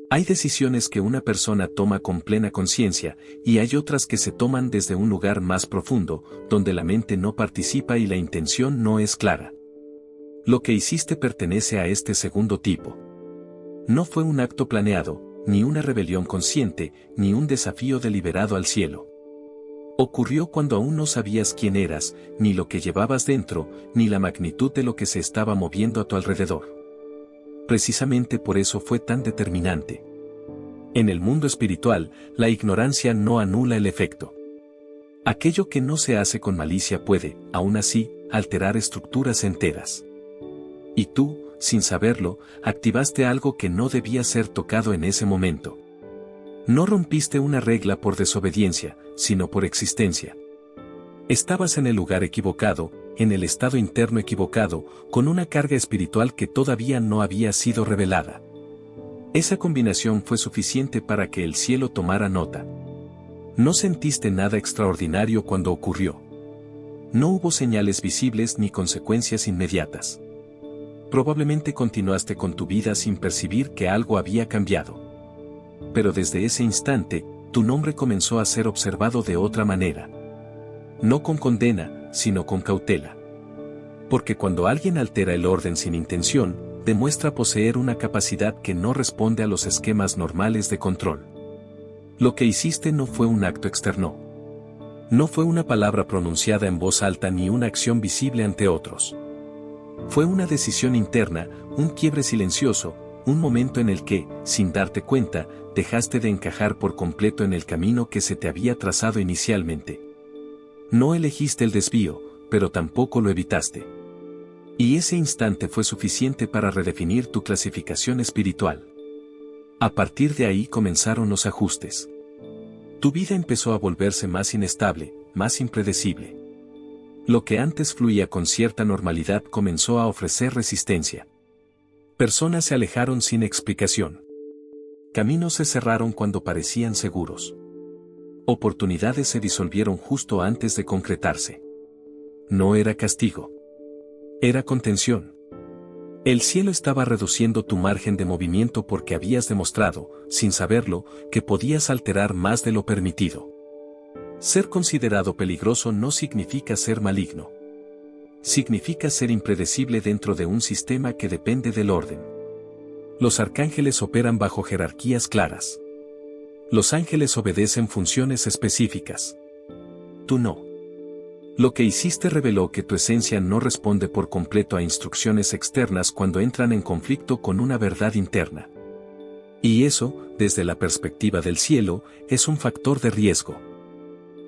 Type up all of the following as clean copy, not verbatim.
Hay decisiones que una persona toma con plena conciencia, y hay otras que se toman desde un lugar más profundo, donde la mente no participa y la intención no es clara. Lo que hiciste pertenece a este segundo tipo. No fue un acto planeado, ni una rebelión consciente, ni un desafío deliberado al cielo. Ocurrió cuando aún no sabías quién eras, ni lo que llevabas dentro, ni la magnitud de lo que se estaba moviendo a tu alrededor. Precisamente por eso fue tan determinante. En el mundo espiritual, la ignorancia no anula el efecto. Aquello que no se hace con malicia puede, aún así, alterar estructuras enteras. Y tú, sin saberlo, activaste algo que no debía ser tocado en ese momento. No rompiste una regla por desobediencia, sino por existencia. Estabas en el lugar equivocado, en el estado interno equivocado, con una carga espiritual que todavía no había sido revelada. Esa combinación fue suficiente para que el cielo tomara nota. No sentiste nada extraordinario cuando ocurrió. No hubo señales visibles ni consecuencias inmediatas. Probablemente continuaste con tu vida sin percibir que algo había cambiado. Pero desde ese instante, tu nombre comenzó a ser observado de otra manera. No con condena, sino con cautela. Porque cuando alguien altera el orden sin intención, demuestra poseer una capacidad que no responde a los esquemas normales de control. Lo que hiciste no fue un acto externo. No fue una palabra pronunciada en voz alta ni una acción visible ante otros. Fue una decisión interna, un quiebre silencioso, un momento en el que, sin darte cuenta, dejaste de encajar por completo en el camino que se te había trazado inicialmente. No elegiste el desvío, pero tampoco lo evitaste. Y ese instante fue suficiente para redefinir tu clasificación espiritual. A partir de ahí comenzaron los ajustes. Tu vida empezó a volverse más inestable, más impredecible. Lo que antes fluía con cierta normalidad comenzó a ofrecer resistencia. Personas se alejaron sin explicación. Caminos se cerraron cuando parecían seguros. Oportunidades se disolvieron justo antes de concretarse. No era castigo. Era contención. El cielo estaba reduciendo tu margen de movimiento porque habías demostrado, sin saberlo, que podías alterar más de lo permitido. Ser considerado peligroso no significa ser maligno. Significa ser impredecible dentro de un sistema que depende del orden. Los arcángeles operan bajo jerarquías claras. Los ángeles obedecen funciones específicas. Tú no. Lo que hiciste reveló que tu esencia no responde por completo a instrucciones externas cuando entran en conflicto con una verdad interna. Y eso, desde la perspectiva del cielo, es un factor de riesgo.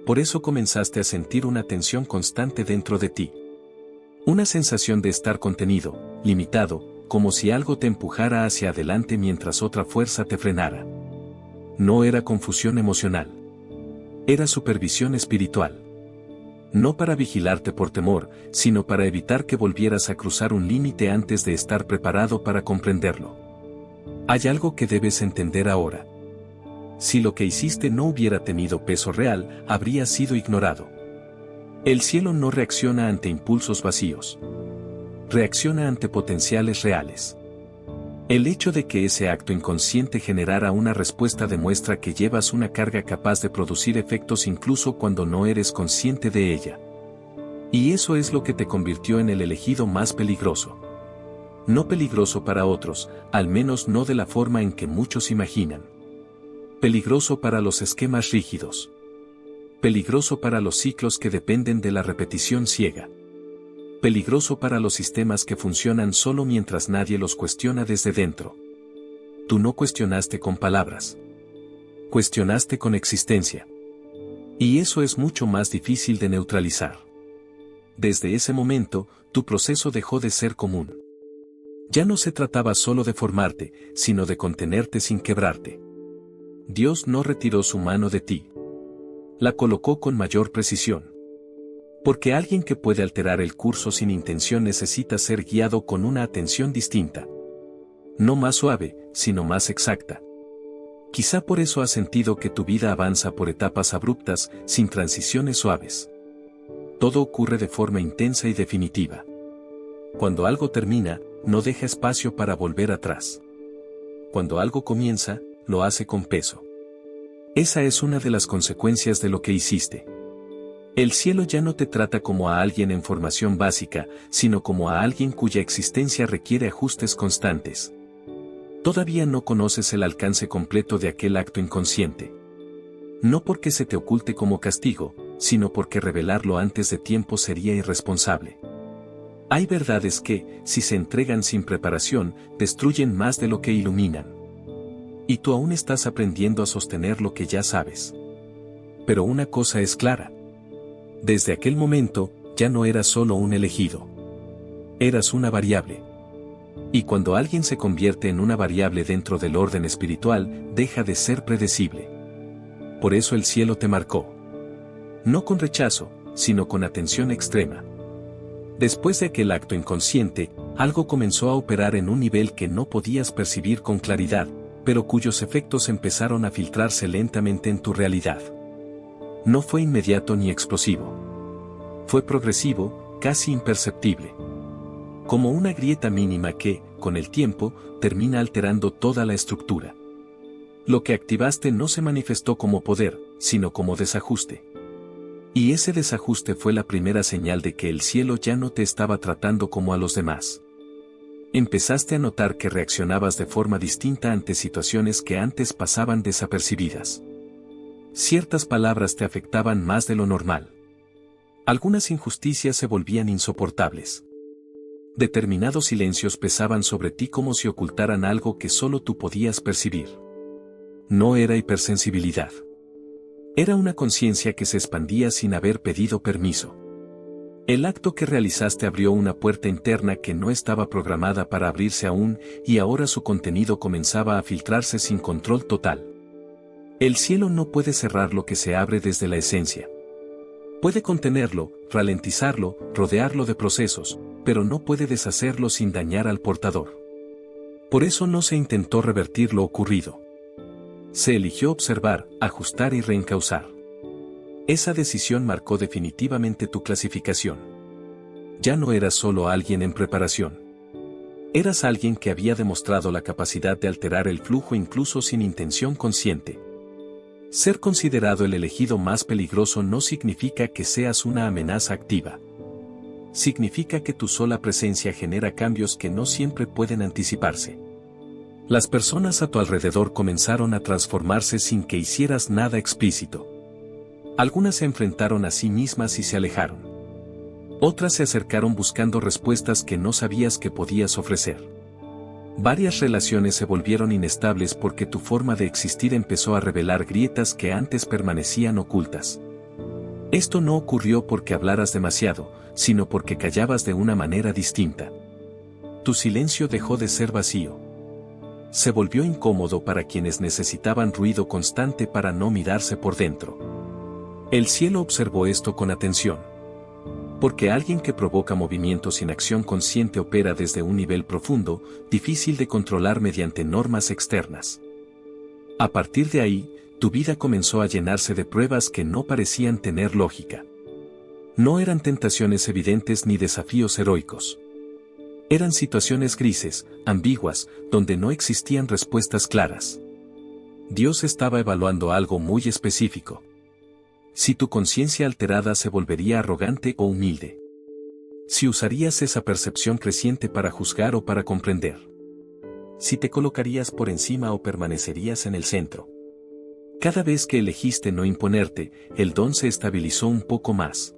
Por eso comenzaste a sentir una tensión constante dentro de ti. Una sensación de estar contenido, limitado, como si algo te empujara hacia adelante mientras otra fuerza te frenara. No era confusión emocional. Era supervisión espiritual. No para vigilarte por temor, sino para evitar que volvieras a cruzar un límite antes de estar preparado para comprenderlo. Hay algo que debes entender ahora. Si lo que hiciste no hubiera tenido peso real, habría sido ignorado. El cielo no reacciona ante impulsos vacíos. Reacciona ante potenciales reales. El hecho de que ese acto inconsciente generara una respuesta demuestra que llevas una carga capaz de producir efectos incluso cuando no eres consciente de ella. Y eso es lo que te convirtió en el elegido más peligroso. No peligroso para otros, al menos no de la forma en que muchos imaginan. Peligroso para los esquemas rígidos. Peligroso para los ciclos que dependen de la repetición ciega. Peligroso para los sistemas que funcionan solo mientras nadie los cuestiona desde dentro. Tú no cuestionaste con palabras. Cuestionaste con existencia. Y eso es mucho más difícil de neutralizar. Desde ese momento, tu proceso dejó de ser común. Ya no se trataba solo de formarte, sino de contenerte sin quebrarte. Dios no retiró su mano de ti. La colocó con mayor precisión. Porque alguien que puede alterar el curso sin intención necesita ser guiado con una atención distinta. No más suave, sino más exacta. Quizá por eso has sentido que tu vida avanza por etapas abruptas, sin transiciones suaves. Todo ocurre de forma intensa y definitiva. Cuando algo termina, no deja espacio para volver atrás. Cuando algo comienza, lo hace con peso. Esa es una de las consecuencias de lo que hiciste. El cielo ya no te trata como a alguien en formación básica, sino como a alguien cuya existencia requiere ajustes constantes. Todavía no conoces el alcance completo de aquel acto inconsciente. No porque se te oculte como castigo, sino porque revelarlo antes de tiempo sería irresponsable. Hay verdades que, si se entregan sin preparación, destruyen más de lo que iluminan. Y tú aún estás aprendiendo a sostener lo que ya sabes. Pero una cosa es clara. Desde aquel momento, ya no eras solo un elegido. Eras una variable. Y cuando alguien se convierte en una variable dentro del orden espiritual, deja de ser predecible. Por eso el cielo te marcó. No con rechazo, sino con atención extrema. Después de aquel acto inconsciente, algo comenzó a operar en un nivel que no podías percibir con claridad, pero cuyos efectos empezaron a filtrarse lentamente en tu realidad. No fue inmediato ni explosivo. Fue progresivo, casi imperceptible. Como una grieta mínima que, con el tiempo, termina alterando toda la estructura. Lo que activaste no se manifestó como poder, sino como desajuste. Y ese desajuste fue la primera señal de que el cielo ya no te estaba tratando como a los demás. Empezaste a notar que reaccionabas de forma distinta ante situaciones que antes pasaban desapercibidas. Ciertas palabras te afectaban más de lo normal. Algunas injusticias se volvían insoportables. Determinados silencios pesaban sobre ti como si ocultaran algo que solo tú podías percibir. No era hipersensibilidad. Era una conciencia que se expandía sin haber pedido permiso. El acto que realizaste abrió una puerta interna que no estaba programada para abrirse aún, y ahora su contenido comenzaba a filtrarse sin control total. El cielo no puede cerrar lo que se abre desde la esencia. Puede contenerlo, ralentizarlo, rodearlo de procesos, pero no puede deshacerlo sin dañar al portador. Por eso no se intentó revertir lo ocurrido. Se eligió observar, ajustar y reencauzar. Esa decisión marcó definitivamente tu clasificación. Ya no eras solo alguien en preparación. Eras alguien que había demostrado la capacidad de alterar el flujo incluso sin intención consciente. Ser considerado el elegido más peligroso no significa que seas una amenaza activa. Significa que tu sola presencia genera cambios que no siempre pueden anticiparse. Las personas a tu alrededor comenzaron a transformarse sin que hicieras nada explícito. Algunas se enfrentaron a sí mismas y se alejaron. Otras se acercaron buscando respuestas que no sabías que podías ofrecer. Varias relaciones se volvieron inestables porque tu forma de existir empezó a revelar grietas que antes permanecían ocultas. Esto no ocurrió porque hablaras demasiado, sino porque callabas de una manera distinta. Tu silencio dejó de ser vacío. Se volvió incómodo para quienes necesitaban ruido constante para no mirarse por dentro. El cielo observó esto con atención. Porque alguien que provoca movimientos sin acción consciente opera desde un nivel profundo, difícil de controlar mediante normas externas. A partir de ahí, tu vida comenzó a llenarse de pruebas que no parecían tener lógica. No eran tentaciones evidentes ni desafíos heroicos. Eran situaciones grises, ambiguas, donde no existían respuestas claras. Dios estaba evaluando algo muy específico. Si tu conciencia alterada se volvería arrogante o humilde. Si usarías esa percepción creciente para juzgar o para comprender. Si te colocarías por encima o permanecerías en el centro. Cada vez que elegiste no imponerte, el don se estabilizó un poco más.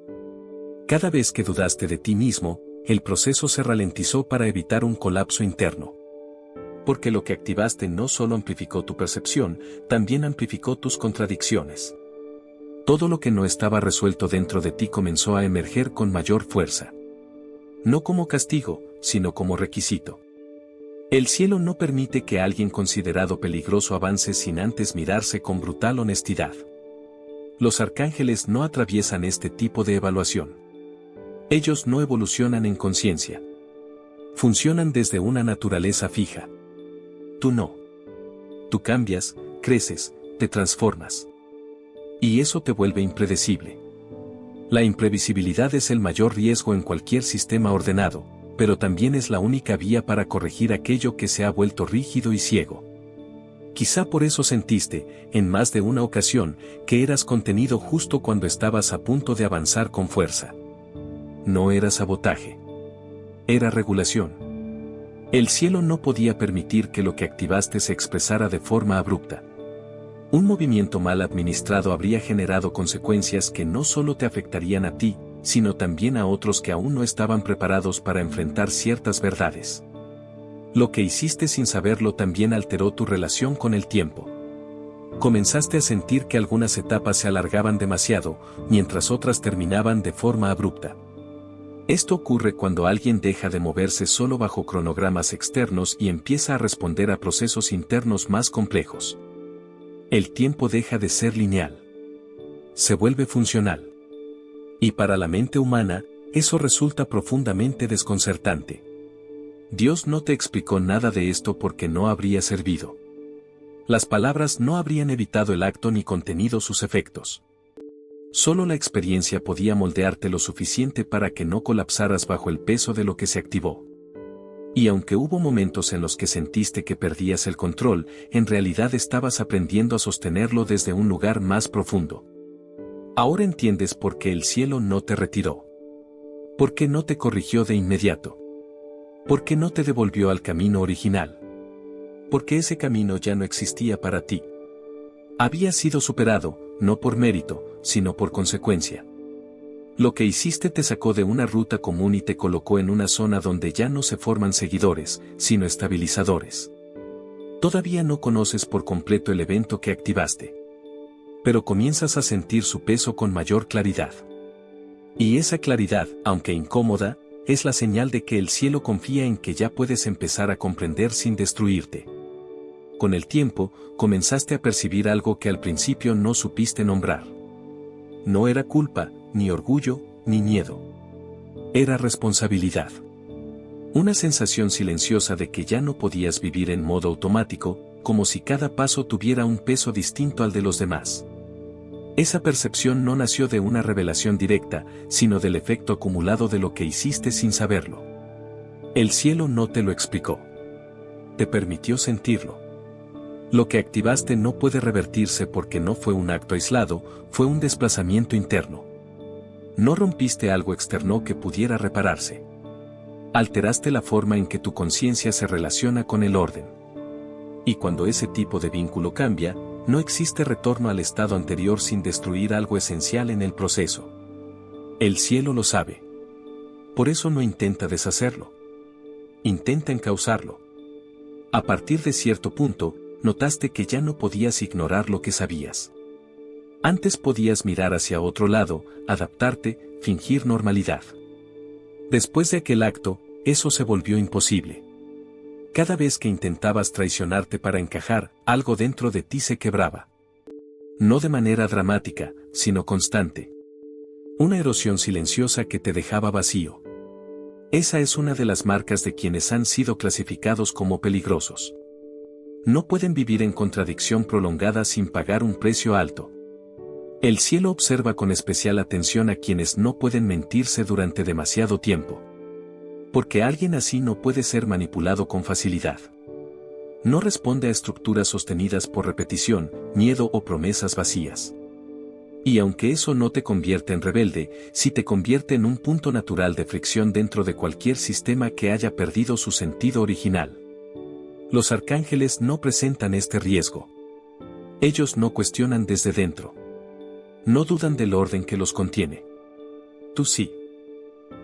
Cada vez que dudaste de ti mismo, el proceso se ralentizó para evitar un colapso interno. Porque lo que activaste no solo amplificó tu percepción, también amplificó tus contradicciones. Todo lo que no estaba resuelto dentro de ti comenzó a emerger con mayor fuerza. No como castigo, sino como requisito. El cielo no permite que alguien considerado peligroso avance sin antes mirarse con brutal honestidad. Los arcángeles no atraviesan este tipo de evaluación. Ellos no evolucionan en conciencia. Funcionan desde una naturaleza fija. Tú no. Tú cambias, creces, te transformas. Y eso te vuelve impredecible. La imprevisibilidad es el mayor riesgo en cualquier sistema ordenado, pero también es la única vía para corregir aquello que se ha vuelto rígido y ciego. Quizá por eso sentiste, en más de una ocasión, que eras contenido justo cuando estabas a punto de avanzar con fuerza. No era sabotaje. Era regulación. El cielo no podía permitir que lo que activaste se expresara de forma abrupta. Un movimiento mal administrado habría generado consecuencias que no solo te afectarían a ti, sino también a otros que aún no estaban preparados para enfrentar ciertas verdades. Lo que hiciste sin saberlo también alteró tu relación con el tiempo. Comenzaste a sentir que algunas etapas se alargaban demasiado, mientras otras terminaban de forma abrupta. Esto ocurre cuando alguien deja de moverse solo bajo cronogramas externos y empieza a responder a procesos internos más complejos. El tiempo deja de ser lineal. Se vuelve funcional. Y para la mente humana, eso resulta profundamente desconcertante. Dios no te explicó nada de esto porque no habría servido. Las palabras no habrían evitado el acto ni contenido sus efectos. Solo la experiencia podía moldearte lo suficiente para que no colapsaras bajo el peso de lo que se activó. Y aunque hubo momentos en los que sentiste que perdías el control, en realidad estabas aprendiendo a sostenerlo desde un lugar más profundo. Ahora entiendes por qué el cielo no te retiró. ¿Por qué no te corrigió de inmediato? ¿Por qué no te devolvió al camino original? Porque ese camino ya no existía para ti. Había sido superado, no por mérito, sino por consecuencia. Lo que hiciste te sacó de una ruta común y te colocó en una zona donde ya no se forman seguidores, sino estabilizadores. Todavía no conoces por completo el evento que activaste. Pero comienzas a sentir su peso con mayor claridad. Y esa claridad, aunque incómoda, es la señal de que el cielo confía en que ya puedes empezar a comprender sin destruirte. Con el tiempo, comenzaste a percibir algo que al principio no supiste nombrar. No era culpa, ni orgullo, ni miedo. Era responsabilidad. Una sensación silenciosa de que ya no podías vivir en modo automático, como si cada paso tuviera un peso distinto al de los demás. Esa percepción no nació de una revelación directa, sino del efecto acumulado de lo que hiciste sin saberlo. El cielo no te lo explicó. Te permitió sentirlo. Lo que activaste no puede revertirse porque no fue un acto aislado, fue un desplazamiento interno. No rompiste algo externo que pudiera repararse. Alteraste la forma en que tu conciencia se relaciona con el orden. Y cuando ese tipo de vínculo cambia, no existe retorno al estado anterior sin destruir algo esencial en el proceso. El cielo lo sabe. Por eso no intenta deshacerlo. Intenta encauzarlo. A partir de cierto punto, notaste que ya no podías ignorar lo que sabías. Antes podías mirar hacia otro lado, adaptarte, fingir normalidad. Después de aquel acto, eso se volvió imposible. Cada vez que intentabas traicionarte para encajar, algo dentro de ti se quebraba. No de manera dramática, sino constante. Una erosión silenciosa que te dejaba vacío. Esa es una de las marcas de quienes han sido clasificados como peligrosos. No pueden vivir en contradicción prolongada sin pagar un precio alto. El cielo observa con especial atención a quienes no pueden mentirse durante demasiado tiempo. Porque alguien así no puede ser manipulado con facilidad. No responde a estructuras sostenidas por repetición, miedo o promesas vacías. Y aunque eso no te convierte en rebelde, sí te convierte en un punto natural de fricción dentro de cualquier sistema que haya perdido su sentido original. Los arcángeles no presentan este riesgo. Ellos no cuestionan desde dentro. No dudan del orden que los contiene. Tú sí.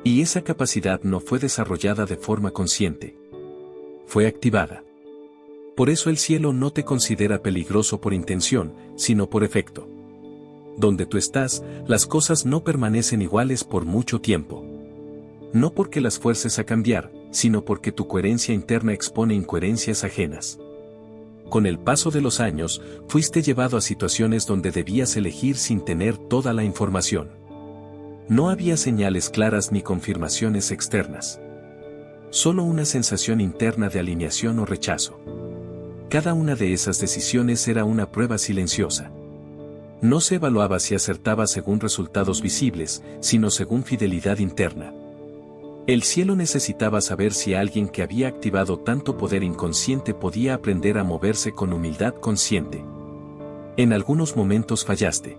Y esa capacidad no fue desarrollada de forma consciente. Fue activada. Por eso el cielo no te considera peligroso por intención, sino por efecto. Donde tú estás, las cosas no permanecen iguales por mucho tiempo. No porque las fuerces a cambiar, sino porque tu coherencia interna expone incoherencias ajenas. Con el paso de los años, fuiste llevado a situaciones donde debías elegir sin tener toda la información. No había señales claras ni confirmaciones externas. Solo una sensación interna de alineación o rechazo. Cada una de esas decisiones era una prueba silenciosa. No se evaluaba si acertaba según resultados visibles, sino según fidelidad interna. El cielo necesitaba saber si alguien que había activado tanto poder inconsciente podía aprender a moverse con humildad consciente. En algunos momentos fallaste.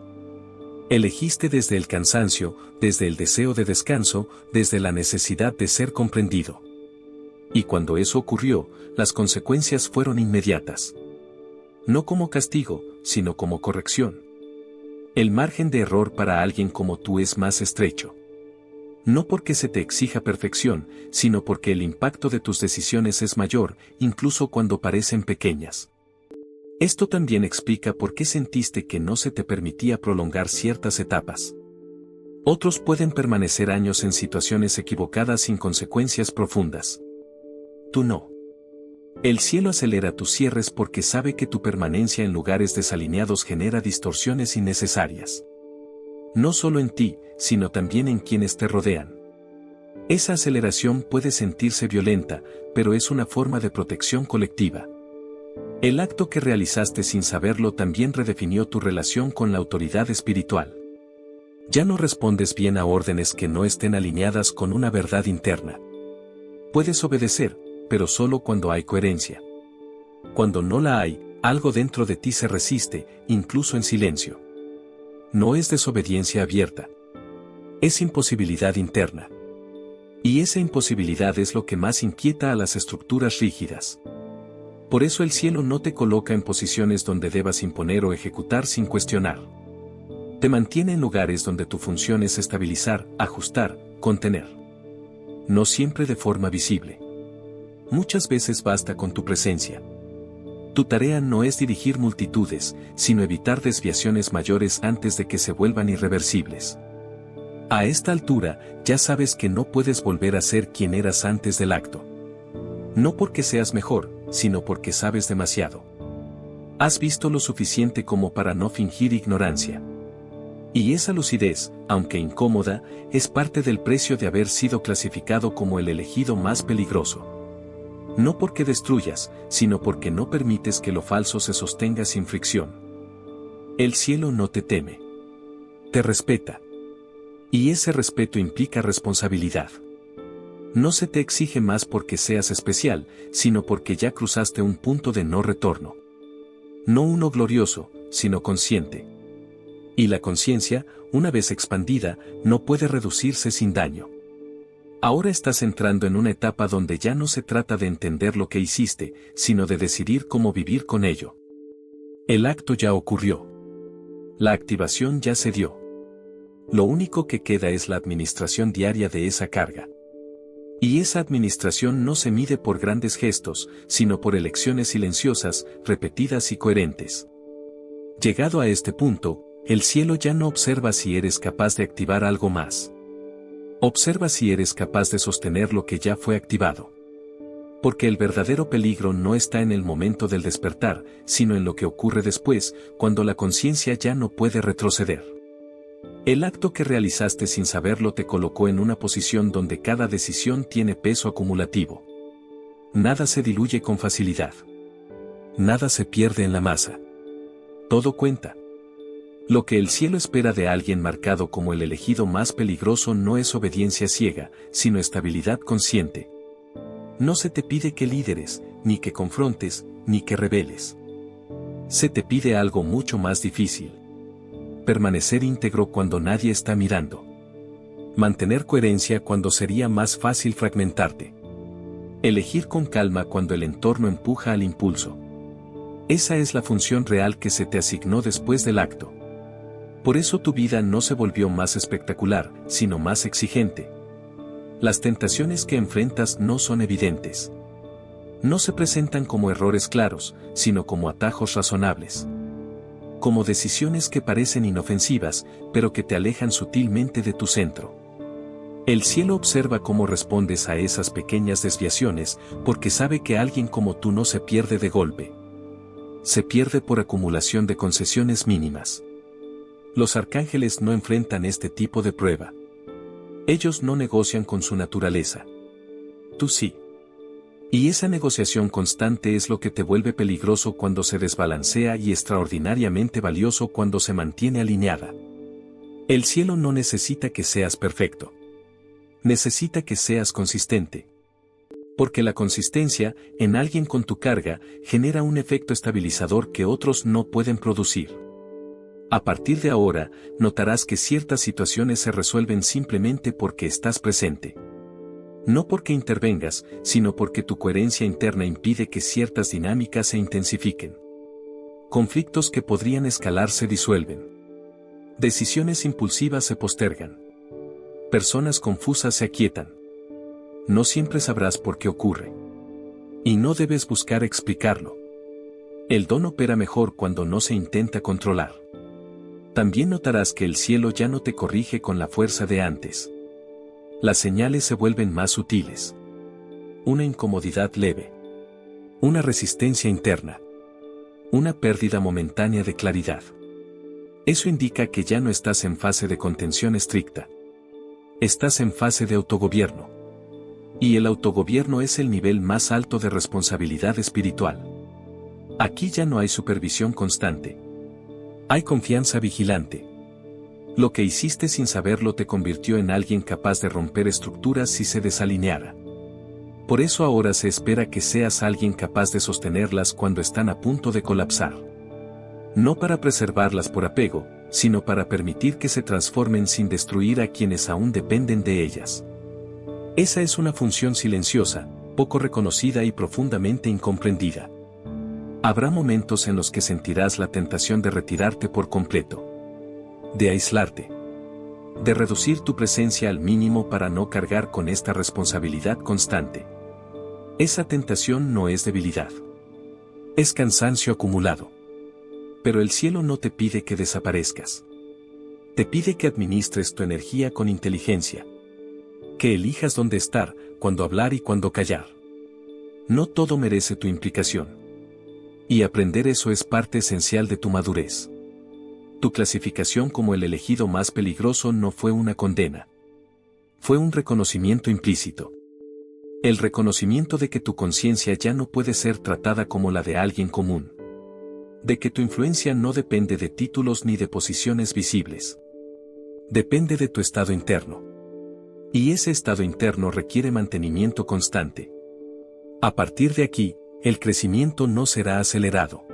Elegiste desde el cansancio, desde el deseo de descanso, desde la necesidad de ser comprendido. Y cuando eso ocurrió, las consecuencias fueron inmediatas. No como castigo, sino como corrección. El margen de error para alguien como tú es más estrecho. No porque se te exija perfección, sino porque el impacto de tus decisiones es mayor, incluso cuando parecen pequeñas. Esto también explica por qué sentiste que no se te permitía prolongar ciertas etapas. Otros pueden permanecer años en situaciones equivocadas sin consecuencias profundas. Tú no. El cielo acelera tus cierres porque sabe que tu permanencia en lugares desalineados genera distorsiones innecesarias. No solo en ti, sino también en quienes te rodean. Esa aceleración puede sentirse violenta, pero es una forma de protección colectiva. El acto que realizaste sin saberlo también redefinió tu relación con la autoridad espiritual. Ya no respondes bien a órdenes que no estén alineadas con una verdad interna. Puedes obedecer, pero solo cuando hay coherencia. Cuando no la hay, algo dentro de ti se resiste, incluso en silencio. No es desobediencia abierta. Es imposibilidad interna. Y esa imposibilidad es lo que más inquieta a las estructuras rígidas. Por eso el cielo no te coloca en posiciones donde debas imponer o ejecutar sin cuestionar. Te mantiene en lugares donde tu función es estabilizar, ajustar, contener. No siempre de forma visible. Muchas veces basta con tu presencia. Tu tarea no es dirigir multitudes, sino evitar desviaciones mayores antes de que se vuelvan irreversibles. A esta altura, ya sabes que no puedes volver a ser quien eras antes del acto. No porque seas mejor, sino porque sabes demasiado. Has visto lo suficiente como para no fingir ignorancia. Y esa lucidez, aunque incómoda, es parte del precio de haber sido clasificado como el elegido más peligroso. No porque destruyas, sino porque no permites que lo falso se sostenga sin fricción. El cielo no te teme. Te respeta. Y ese respeto implica responsabilidad. No se te exige más porque seas especial, sino porque ya cruzaste un punto de no retorno. No uno glorioso, sino consciente. Y la conciencia, una vez expandida, no puede reducirse sin daño. Ahora estás entrando en una etapa donde ya no se trata de entender lo que hiciste, sino de decidir cómo vivir con ello. El acto ya ocurrió. La activación ya se dio. Lo único que queda es la administración diaria de esa carga. Y esa administración no se mide por grandes gestos, sino por elecciones silenciosas, repetidas y coherentes. Llegado a este punto, el cielo ya no observa si eres capaz de activar algo más. Observa si eres capaz de sostener lo que ya fue activado. Porque el verdadero peligro no está en el momento del despertar, sino en lo que ocurre después, cuando la conciencia ya no puede retroceder. El acto que realizaste sin saberlo te colocó en una posición donde cada decisión tiene peso acumulativo. Nada se diluye con facilidad. Nada se pierde en la masa. Todo cuenta. Lo que el cielo espera de alguien marcado como el elegido más peligroso no es obediencia ciega, sino estabilidad consciente. No se te pide que lideres, ni que confrontes, ni que rebeles. Se te pide algo mucho más difícil. Permanecer íntegro cuando nadie está mirando. Mantener coherencia cuando sería más fácil fragmentarte. Elegir con calma cuando el entorno empuja al impulso. Esa es la función real que se te asignó después del acto. Por eso tu vida no se volvió más espectacular, sino más exigente. Las tentaciones que enfrentas no son evidentes. No se presentan como errores claros, sino como atajos razonables. Como decisiones que parecen inofensivas, pero que te alejan sutilmente de tu centro. El cielo observa cómo respondes a esas pequeñas desviaciones, porque sabe que alguien como tú no se pierde de golpe. Se pierde por acumulación de concesiones mínimas. Los arcángeles no enfrentan este tipo de prueba. Ellos no negocian con su naturaleza. Tú sí. Y esa negociación constante es lo que te vuelve peligroso cuando se desbalancea y extraordinariamente valioso cuando se mantiene alineada. El cielo no necesita que seas perfecto. Necesita que seas consistente. Porque la consistencia, en alguien con tu carga, genera un efecto estabilizador que otros no pueden producir. A partir de ahora, notarás que ciertas situaciones se resuelven simplemente porque estás presente. No porque intervengas, sino porque tu coherencia interna impide que ciertas dinámicas se intensifiquen. Conflictos que podrían escalar se disuelven. Decisiones impulsivas se postergan. Personas confusas se aquietan. No siempre sabrás por qué ocurre. Y no debes buscar explicarlo. El don opera mejor cuando no se intenta controlar. También notarás que el cielo ya no te corrige con la fuerza de antes. Las señales se vuelven más sutiles. Una incomodidad leve. Una resistencia interna. Una pérdida momentánea de claridad. Eso indica que ya no estás en fase de contención estricta. Estás en fase de autogobierno. Y el autogobierno es el nivel más alto de responsabilidad espiritual. Aquí ya no hay supervisión constante. Hay confianza vigilante. Lo que hiciste sin saberlo te convirtió en alguien capaz de romper estructuras si se desalineara. Por eso ahora se espera que seas alguien capaz de sostenerlas cuando están a punto de colapsar. No para preservarlas por apego, sino para permitir que se transformen sin destruir a quienes aún dependen de ellas. Esa es una función silenciosa, poco reconocida y profundamente incomprendida. Habrá momentos en los que sentirás la tentación de retirarte por completo. De aislarte. De reducir tu presencia al mínimo para no cargar con esta responsabilidad constante. Esa tentación no es debilidad. Es cansancio acumulado. Pero el cielo no te pide que desaparezcas. Te pide que administres tu energía con inteligencia. Que elijas dónde estar, cuándo hablar y cuándo callar. No todo merece tu implicación. Y aprender eso es parte esencial de tu madurez. Tu clasificación como el elegido más peligroso no fue una condena. Fue un reconocimiento implícito. El reconocimiento de que tu conciencia ya no puede ser tratada como la de alguien común. De que tu influencia no depende de títulos ni de posiciones visibles. Depende de tu estado interno. Y ese estado interno requiere mantenimiento constante. A partir de aquí, el crecimiento no será acelerado.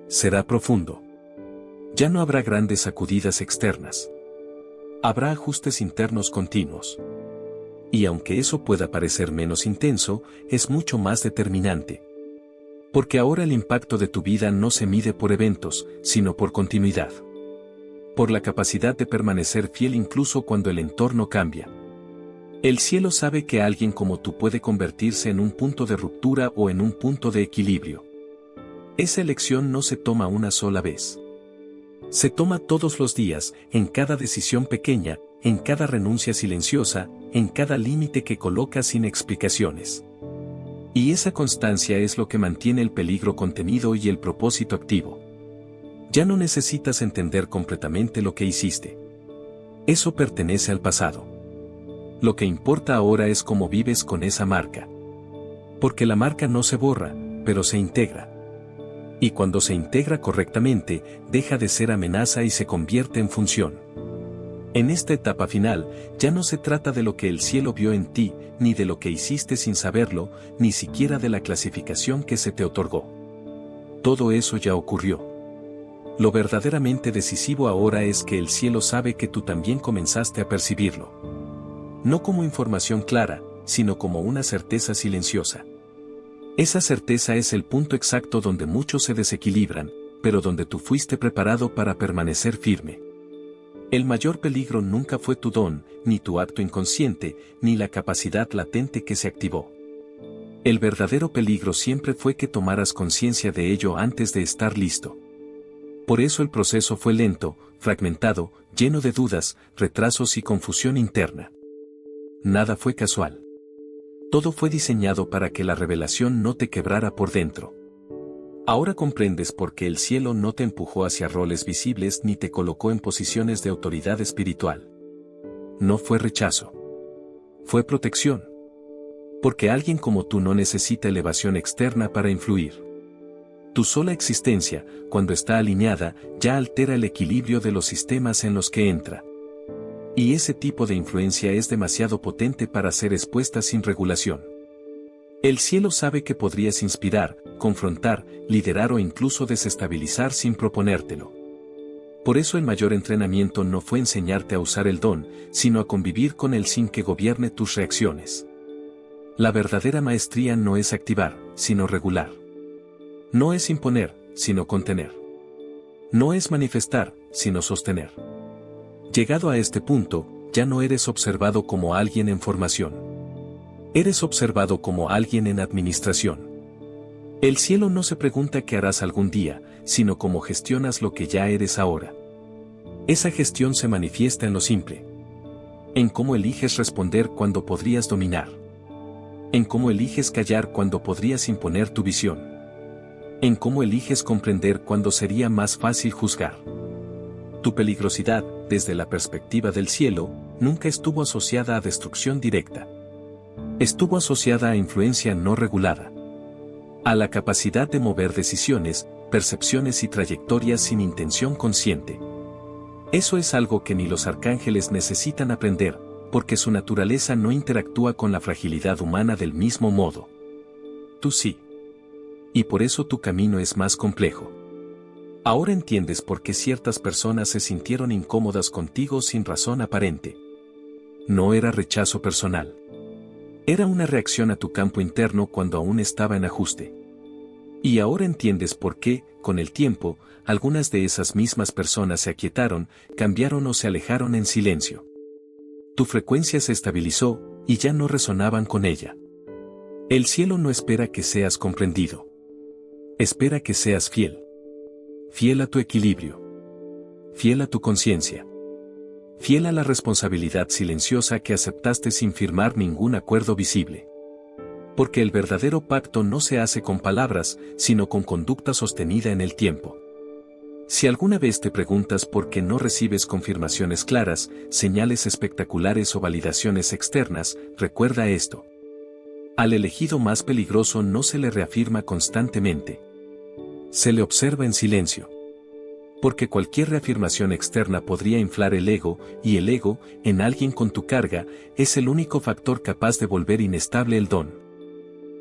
Será profundo. Ya no habrá grandes sacudidas externas. Habrá ajustes internos continuos. Y aunque eso pueda parecer menos intenso, es mucho más determinante. Porque ahora el impacto de tu vida no se mide por eventos, sino por continuidad. Por la capacidad de permanecer fiel incluso cuando el entorno cambia. El cielo sabe que alguien como tú puede convertirse en un punto de ruptura o en un punto de equilibrio. Esa elección no se toma una sola vez. Se toma todos los días, en cada decisión pequeña, en cada renuncia silenciosa, en cada límite que colocas sin explicaciones. Y esa constancia es lo que mantiene el peligro contenido y el propósito activo. Ya no necesitas entender completamente lo que hiciste. Eso pertenece al pasado. Lo que importa ahora es cómo vives con esa marca. Porque la marca no se borra, pero se integra. Y cuando se integra correctamente, deja de ser amenaza y se convierte en función. En esta etapa final, ya no se trata de lo que el cielo vio en ti, ni de lo que hiciste sin saberlo, ni siquiera de la clasificación que se te otorgó. Todo eso ya ocurrió. Lo verdaderamente decisivo ahora es que el cielo sabe que tú también comenzaste a percibirlo. No como información clara, sino como una certeza silenciosa. Esa certeza es el punto exacto donde muchos se desequilibran, pero donde tú fuiste preparado para permanecer firme. El mayor peligro nunca fue tu don, ni tu acto inconsciente, ni la capacidad latente que se activó. El verdadero peligro siempre fue que tomaras conciencia de ello antes de estar listo. Por eso el proceso fue lento, fragmentado, lleno de dudas, retrasos y confusión interna. Nada fue casual. Todo fue diseñado para que la revelación no te quebrara por dentro. Ahora comprendes por qué el cielo no te empujó hacia roles visibles ni te colocó en posiciones de autoridad espiritual. No fue rechazo. Fue protección. Porque alguien como tú no necesita elevación externa para influir. Tu sola existencia, cuando está alineada, ya altera el equilibrio de los sistemas en los que entra. Y ese tipo de influencia es demasiado potente para ser expuesta sin regulación. El cielo sabe que podrías inspirar, confrontar, liderar o incluso desestabilizar sin proponértelo. Por eso el mayor entrenamiento no fue enseñarte a usar el don, sino a convivir con él sin que gobierne tus reacciones. La verdadera maestría no es activar, sino regular. No es imponer, sino contener. No es manifestar, sino sostener. Llegado a este punto, ya no eres observado como alguien en formación. Eres observado como alguien en administración. El cielo no se pregunta qué harás algún día, sino cómo gestionas lo que ya eres ahora. Esa gestión se manifiesta en lo simple. En cómo eliges responder cuando podrías dominar. En cómo eliges callar cuando podrías imponer tu visión. En cómo eliges comprender cuando sería más fácil juzgar. Tu peligrosidad, desde la perspectiva del cielo, nunca estuvo asociada a destrucción directa. Estuvo asociada a influencia no regulada. A la capacidad de mover decisiones, percepciones y trayectorias sin intención consciente. Eso es algo que ni los arcángeles necesitan aprender, porque su naturaleza no interactúa con la fragilidad humana del mismo modo. Tú sí. Y por eso tu camino es más complejo. Ahora entiendes por qué ciertas personas se sintieron incómodas contigo sin razón aparente. No era rechazo personal. Era una reacción a tu campo interno cuando aún estaba en ajuste. Y ahora entiendes por qué, con el tiempo, algunas de esas mismas personas se aquietaron, cambiaron o se alejaron en silencio. Tu frecuencia se estabilizó, y ya no resonaban con ella. El cielo no espera que seas comprendido. Espera que seas fiel. Fiel a tu equilibrio. Fiel a tu conciencia. Fiel a la responsabilidad silenciosa que aceptaste sin firmar ningún acuerdo visible. Porque el verdadero pacto no se hace con palabras, sino con conducta sostenida en el tiempo. Si alguna vez te preguntas por qué no recibes confirmaciones claras, señales espectaculares o validaciones externas, recuerda esto. Al elegido más peligroso no se le reafirma constantemente. Se le observa en silencio. Porque cualquier reafirmación externa podría inflar el ego, y el ego, en alguien con tu carga, es el único factor capaz de volver inestable el don.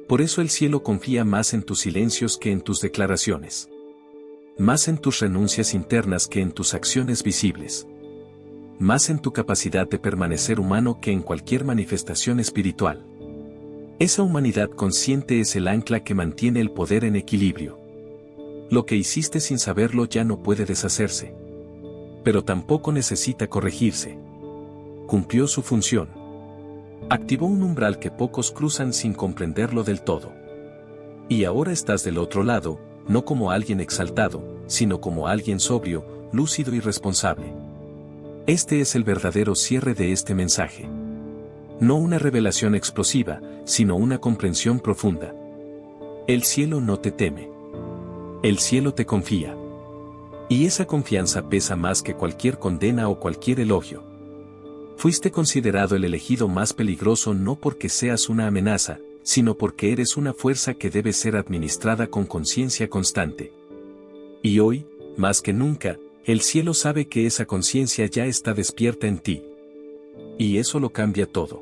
Por eso el cielo confía más en tus silencios que en tus declaraciones. Más en tus renuncias internas que en tus acciones visibles. Más en tu capacidad de permanecer humano que en cualquier manifestación espiritual. Esa humanidad consciente es el ancla que mantiene el poder en equilibrio. Lo que hiciste sin saberlo ya no puede deshacerse. Pero tampoco necesita corregirse. Cumplió su función. Activó un umbral que pocos cruzan sin comprenderlo del todo. Y ahora estás del otro lado, no como alguien exaltado, sino como alguien sobrio, lúcido y responsable. Este es el verdadero cierre de este mensaje. No una revelación explosiva, sino una comprensión profunda. El cielo no te teme. El cielo te confía. Y esa confianza pesa más que cualquier condena o cualquier elogio. Fuiste considerado el elegido más peligroso no porque seas una amenaza, sino porque eres una fuerza que debe ser administrada con conciencia constante. Y hoy, más que nunca, el cielo sabe que esa conciencia ya está despierta en ti. Y eso lo cambia todo.